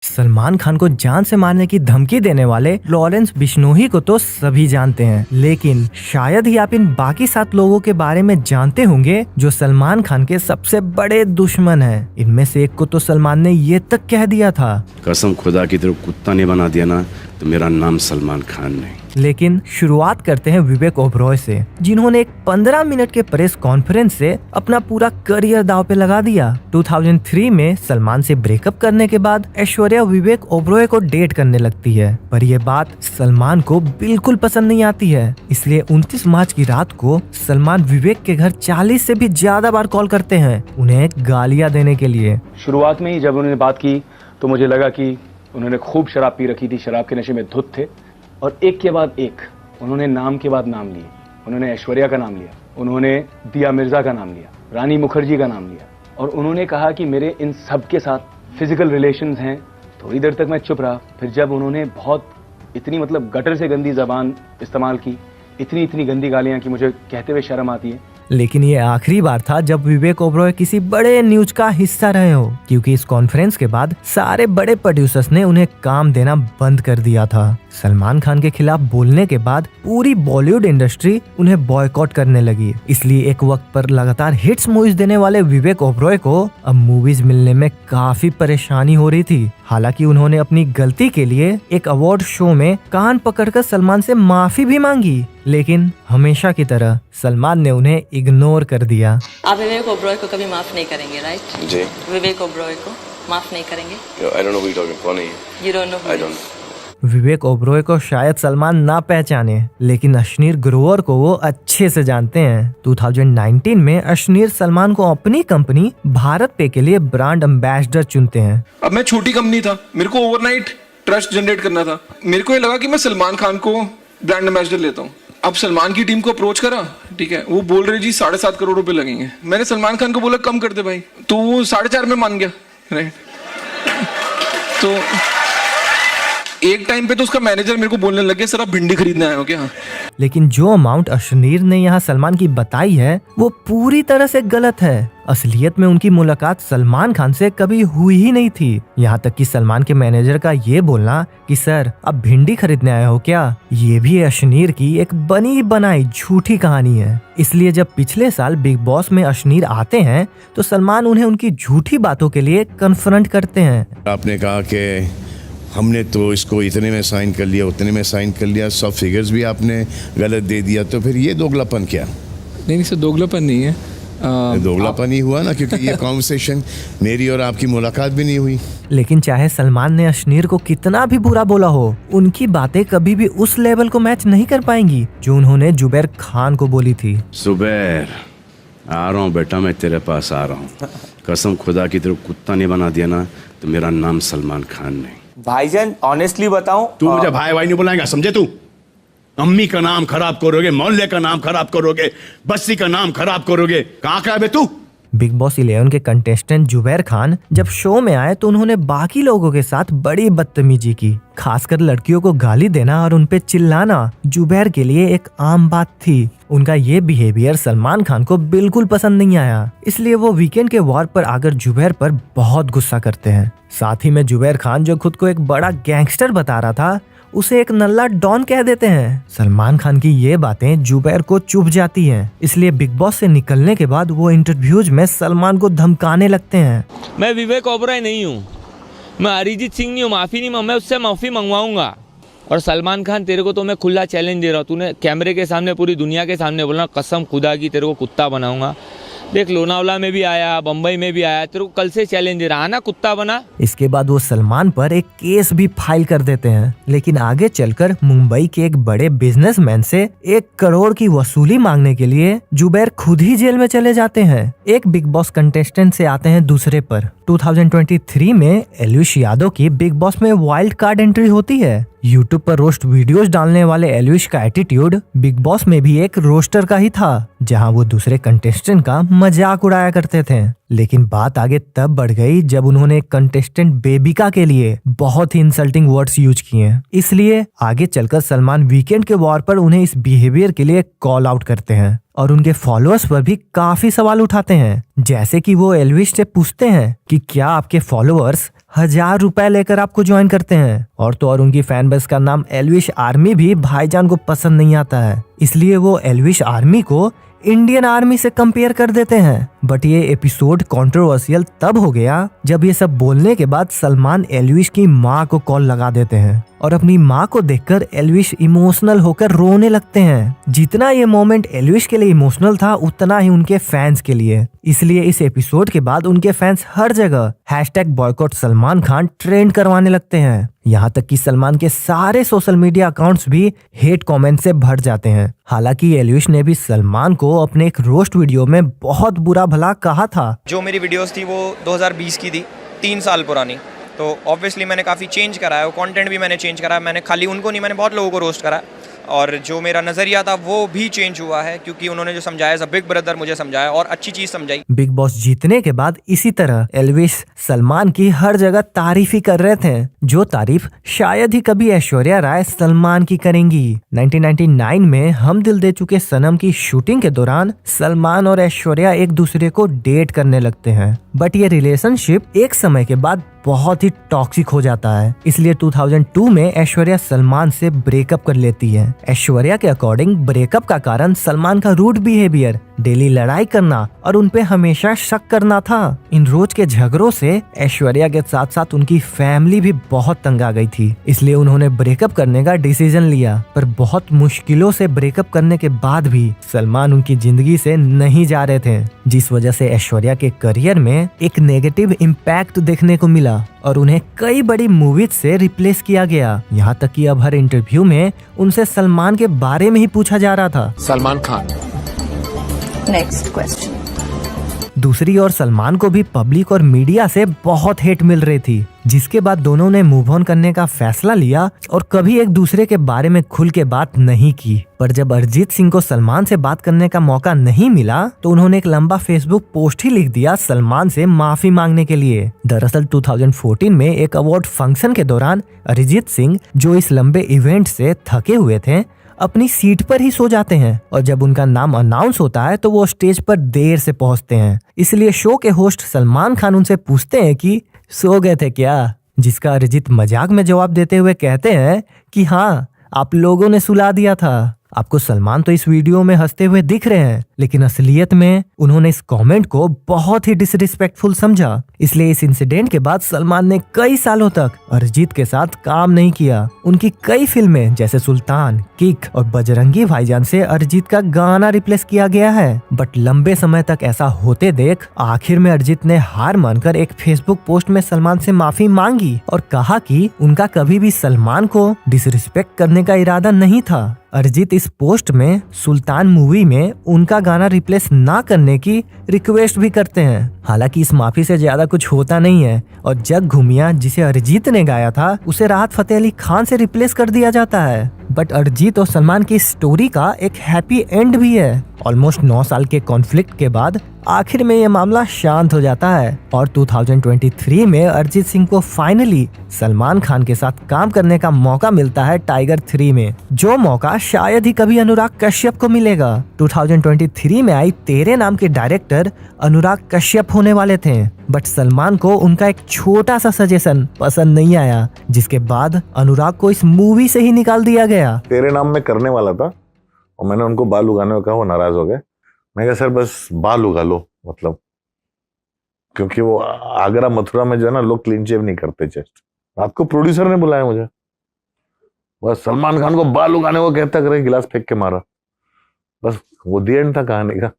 सलमान खान को जान से मारने की धमकी देने वाले लॉरेंस बिश्नोई को तो सभी जानते हैं, लेकिन शायद ही आप इन बाकी 7 लोगों के बारे में जानते होंगे जो सलमान खान के सबसे बड़े दुश्मन हैं। इनमें से एक को तो सलमान ने ये तक कह दिया था, कसम खुदा की तरफ कुत्ता नहीं बना दिया ना तो मेरा नाम सलमान खान नहीं। लेकिन शुरुआत करते हैं विवेक ओबरॉय से, जिन्होंने एक 15 मिनट के प्रेस कॉन्फ्रेंस से अपना पूरा करियर दांव पे लगा दिया। 2003 में सलमान से ब्रेकअप करने के बाद ऐश्वर्या विवेक ओबरॉय को डेट करने लगती है, पर यह बात सलमान को बिल्कुल पसंद नहीं आती है। इसलिए 29 मार्च की रात को सलमान विवेक के घर 40 से भी ज्यादा बार कॉल करते हैं, उन्हें गालियां देने के लिए। शुरुआत में ही जब उन्होंने बात की तो मुझे लगा कि उन्होंने खूब शराब पी रखी थी, शराब के नशे में धुत थे, और एक के बाद एक उन्होंने नाम के बाद नाम लिए। उन्होंने ऐश्वर्या का नाम लिया, उन्होंने दिया मिर्जा का नाम लिया, रानी मुखर्जी का नाम लिया, और उन्होंने कहा कि मेरे इन सब के साथ फिजिकल रिलेशंस हैं। थोड़ी देर तक मैं चुप रहा, फिर जब उन्होंने बहुत इतनी गटर से गंदी जबान इस्तेमाल की, इतनी गंदी गालियां की, मुझे कहते हुए शर्म आती है। लेकिन ये आखिरी बार था जब विवेक ओबरॉय किसी बड़े न्यूज का हिस्सा रहे हो, क्योंकि इस कॉन्फ्रेंस के बाद सारे बड़े प्रोड्यूसर्स ने उन्हें काम देना बंद कर दिया था। सलमान खान के खिलाफ बोलने के बाद पूरी बॉलीवुड इंडस्ट्री उन्हें बॉयकॉट करने लगी। इसलिए एक वक्त पर लगातार हिट्स मूवीज देने वाले विवेक ओबरॉय को अब मूवीज मिलने में काफी परेशानी हो रही थी। हालांकि उन्होंने अपनी गलती के लिए एक अवार्ड शो में कान पकड़कर सलमान से माफी भी मांगी, लेकिन हमेशा की तरह सलमान ने उन्हें इग्नोर कर दिया। आप विवेक ओबरॉय को कभी माफ नहीं करेंगे, राइट? जी। विवेक ओबरॉय को माफ नहीं करेंगे? I don't know who you're talking, कौन है ये? You don't know who I he don't. is. Vivek Oberoi को शायद सलमान ना पहचाने, लेकिन अश्नीर ग्रोवर को वो अच्छे से जानते हैं। 2019 में अश्नीर सलमान को अपनी कंपनी भारत पे के लिए ब्रांड एम्बेसडर चुनते हैं। अब मैं छोटी कंपनी था, मेरे को ओवरनाइट ट्रस्ट जनरेट करना था। मेरे को ये लगा कि मैं सलमान खान को ब्रांड एम्बेसडर लेता हूँ। अब सलमान की टीम को अप्रोच करा, ठीक है, वो बोल रहे जी 7.5 करोड़ रुपए लगेंगे। मैंने सलमान खान को बोला कम कर दे भाई, तो वो 4.5 में मान गया, राइट। तो एक टाइम पे तो उसका मैनेजर मेरे को बोलने लग गया, सर आप भिंडी खरीदने आए हो क्या? लेकिन जो अमाउंट अश्नीर ने यहाँ सलमान की बताई है वो पूरी तरह से गलत है। असलियत में उनकी मुलाकात सलमान खान से कभी हुई ही नहीं थी। यहाँ तक कि सलमान के मैनेजर का ये बोलना कि सर आप भिंडी खरीदने आए हो क्या, ये भी अश्नीर की एक बनी बनाई झूठी कहानी है। इसलिए जब पिछले साल बिग बॉस में अश्नीर आते हैं तो सलमान उन्हें उनकी झूठी बातों के लिए कन्फ्रंट करते हैं। आपने कहा कि हमने तो इसको इतने में साइन कर लिया, उतने में साइन कर लिया, सब फिगर्स भी आपने गलत दे दिया, तो फिर ये दोगलापन क्या? नहीं सर, दोगलापन नहीं है। दोगलापन ही हुआ ना, क्योंकि ये कॉन्वर्सेशन मेरी और आपकी मुलाकात भी नहीं हुई। लेकिन चाहे सलमान ने अश्नीर को कितना भी बुरा बोला हो, उनकी बातें कभी भी उस लेवल को मैच नहीं कर पाएंगी जो उन्होंने जुबैर खान को बोली थी। जुबैर, आ रहा हूँ बेटा, मैं तेरे पास आ रहा हूँ। कसम खुदा की तरफ कुत्ता नहीं बना दिया ना तो मेरा नाम सलमान खान नहीं। भाईजान ऑनेस्टली बताऊं, तू मुझे भाई नहीं बुलाएगा, समझे? तू अम्मी का नाम खराब करोगे, मोहल्ले का नाम खराब करोगे, बस्ती का नाम खराब करोगे। कहाँ का है तू? बिग बॉस 11 के कंटेस्टेंट जुबैर खान जब शो में आए तो उन्होंने बाकी लोगों के साथ बड़ी बदतमीजी की। खासकर लड़कियों को गाली देना और उनपे चिल्लाना जुबैर के लिए एक आम बात थी। उनका ये बिहेवियर सलमान खान को बिल्कुल पसंद नहीं आया, इसलिए वो वीकेंड के वॉर पर आकर जुबैर पर बहुत गुस्सा करते हैं। साथ ही में जुबैर खान जो खुद को एक बड़ा गैंगस्टर बता रहा था, उसे एक नल्ला डॉन कह देते हैं। सलमान खान की ये बातें जुबैर को चुभ जाती हैं, इसलिए बिग बॉस से निकलने के बाद वो इंटरव्यूज में सलमान को धमकाने लगते हैं। मैं विवेक ओबरॉय नहीं हूँ, मैं अरिजीत सिंह नहीं हूँ, माफी नहीं, मैं उससे माफी मंगवाऊंगा। और सलमान खान, तेरे को तो मैं खुला चैलेंज दे रहा हूँ, तूने कैमरे के सामने पूरी दुनिया के सामने बोलना कसम खुदा की तेरे को कुत्ता बनाऊंगा। देख, लोनावला में भी आया, बम्बई में भी आया, तेरे को कल से चैलेंज दे रहा ना, कुत्ता बना। इसके बाद वो सलमान पर एक केस भी फाइल कर देते हैं, लेकिन आगे चलकर मुंबई के एक बड़े बिजनेसमैन से 1 करोड़ की वसूली मांगने के लिए जुबैर खुद ही जेल में चले जाते हैं। एक बिग बॉस कंटेस्टेंट से आते हैं दूसरे पर। 2023 में एलविश यादव की बिग बॉस में वाइल्ड कार्ड एंट्री होती है। यूट्यूब पर रोस्ट वीडियोस डालने वाले एलविश का एटीट्यूड बिग बॉस में भी एक रोस्टर का ही था, जहां वो दूसरे कंटेस्टेंट का मजाक उड़ाया करते थे। लेकिन बात आगे तब बढ़ गई जब उन्होंने कंटेस्टेंट बेबिका के लिए बहुत ही इंसल्टिंग वर्ड्स यूज किए। इसलिए आगे चलकर सलमान वीकेंड के वॉर पर उन्हें इस बिहेवियर के लिए कॉल आउट करते हैं और उनके फॉलोअर्स पर भी काफी सवाल उठाते हैं। जैसे कि वो एलविश से पूछते हैं कि क्या आपके फॉलोअर्स ₹1000 लेकर आपको ज्वाइन करते हैं। और तो और उनकी फैन बेस का नाम एल्विश आर्मी भी भाईजान को पसंद नहीं आता है, इसलिए वो एल्विश आर्मी को इंडियन आर्मी से कंपेयर कर देते हैं। बट ये एपिसोड कंट्रोवर्शियल तब हो गया जब ये सब बोलने के बाद सलमान एल्विश की माँ को कॉल लगा देते हैं और अपनी माँ को देखकर एल्विश इमोशनल होकर रोने लगते हैं। जितना ये मोमेंट एल्विश के लिए इमोशनल था उतना ही उनके फैंस के लिए। इसलिए इस एपिसोड के बाद उनके फैंस हर जगह #बॉयकॉट सलमान खान ट्रेंड करवाने लगते हैं। यहाँ तक कि सलमान के सारे सोशल मीडिया अकाउंट्स भी हेट कमेंट से भर जाते हैं। हालांकि एल्विश ने भी सलमान को अपने एक रोस्ट वीडियो में बहुत बुरा भला कहा था। जो मेरी वीडियोस थी वो 2020 की थी, 3 साल पुरानी, तो ऑब्वियसली मैंने काफ़ी चेंज करा है, कंटेंट भी मैंने चेंज करा है। मैंने खाली उनको नहीं, मैंने बहुत लोगों को रोस्ट करा है और जो मेरा नज़रिया था वो भी चेंज हुआ है, क्योंकि उन्होंने जो समझाया एज अ बिग ब्रदर मुझे समझाया और अच्छी चीज़ समझाई। बिग बॉस जीतने के बाद इसी तरह एल्विश सलमान की हर जगह तारीफ ही कर रहे थे, जो तारीफ शायद ही कभी ऐश्वर्या राय सलमान की करेंगी। 1999 में हम दिल दे चुके सनम की शूटिंग के दौरान सलमान और ऐश्वर्या एक दूसरे को डेट करने लगते हैं, बट ये रिलेशनशिप एक समय के बाद बहुत ही टॉक्सिक हो जाता है। इसलिए 2002 में ऐश्वर्या सलमान से ब्रेकअप कर लेती है। ऐश्वर्या के अकॉर्डिंग ब्रेकअप का कारण सलमान का रूड बिहेवियर, डेली लड़ाई करना और उनपे हमेशा शक करना था। इन रोज के झगड़ों से ऐश्वर्या के साथ साथ उनकी फैमिली भी बहुत तंग आ गई थी, इसलिए उन्होंने ब्रेकअप करने का डिसीजन लिया। पर बहुत मुश्किलों से ब्रेकअप करने के बाद भी सलमान उनकी जिंदगी से नहीं जा रहे थे, जिस वजह से ऐश्वर्या के करियर में एक नेगेटिव इम्पैक्ट देखने को मिला और उन्हें कई बड़ी मूवीज से रिप्लेस किया गया। यहाँ तक कि अब हर इंटरव्यू में उनसे सलमान के बारे में ही पूछा जा रहा था। सलमान खान। Next question. दूसरी ओर सलमान को भी पब्लिक और मीडिया से बहुत हेट मिल रही थी, जिसके बाद दोनों ने मूव ऑन करने का फैसला लिया और कभी एक दूसरे के बारे में खुल के बात नहीं की। पर जब अरिजीत सिंह को सलमान से बात करने का मौका नहीं मिला तो उन्होंने एक लंबा फेसबुक पोस्ट ही लिख दिया सलमान से माफी मांगने के लिए। दरअसल 2014 में एक अवार्ड फंक्शन के दौरान अरिजीत सिंह, जो इस लंबे इवेंट से थके हुए थे, अपनी सीट पर ही सो जाते हैं और जब उनका नाम अनाउंस होता है तो वो स्टेज पर देर से पहुंचते हैं। इसलिए शो के होस्ट सलमान खान उनसे पूछते हैं कि सो गए थे क्या, जिसका अरिजीत मजाक में जवाब देते हुए कहते हैं कि हाँ, आप लोगों ने सुला दिया था। आपको सलमान तो इस वीडियो में हंसते हुए दिख रहे हैं, लेकिन असलियत में उन्होंने इस कमेंट को बहुत ही डिसरिस्पेक्टफुल समझा। इसलिए इस इंसिडेंट के बाद सलमान ने कई सालों तक अरिजीत के साथ काम नहीं किया। उनकी कई फिल्में जैसे सुल्तान, किक और बजरंगी भाईजान से अरिजीत का गाना रिप्लेस किया गया है। बट लंबे समय तक ऐसा होते देख आखिर में अरिजीत ने हार मानकर एक फेसबुक पोस्ट में सलमान से माफी मांगी और कहा कि उनका कभी भी सलमान को डिसरिस्पेक्ट करने का इरादा नहीं था। अरिजीत इस पोस्ट में सुल्तान मूवी में उनका गाना रिप्लेस ना करने की रिक्वेस्ट भी करते हैं। हालांकि इस माफी से ज्यादा कुछ होता नहीं है और जग घूमिया, जिसे अरिजीत ने गाया था, उसे राहत फतेह अली खान से रिप्लेस कर दिया जाता है। बट अरिजीत और सलमान की स्टोरी का एक हैप्पी एंड भी है। ऑलमोस्ट 9 साल के कॉन्फ्लिक्ट के बाद आखिर में ये मामला शांत हो जाता है और 2023 में अरिजीत सिंह को फाइनली सलमान खान के साथ काम करने का मौका मिलता है टाइगर 3 में, जो मौका शायद ही कभी अनुराग कश्यप को मिलेगा। 2023 में आई तेरे नाम के डायरेक्टर अनुराग कश्यप होने वाले थे, बट सलमान को उनका एक छोटा सा सजेशन पसंद नहीं आया, जिसके बाद अनुराग को इस मूवी से ही निकाल दिया गया। तेरे नाम में करने वाला था और मैंने उनको बाल उगाने को कहा, वो नाराज हो गए। मैं कहा सर बस बाल उगा लो, मतलब क्योंकि वो आगरा मथुरा में जो है ना, लोग क्लीन शेव नहीं करते चेस्ट। रात को प्रोड्यूसर ने बुलाया मुझे, बस सलमान खान को बाल उगाने को कहता करे, गिलास फेंक के मारा, बस वो दी एंड था कहानी का।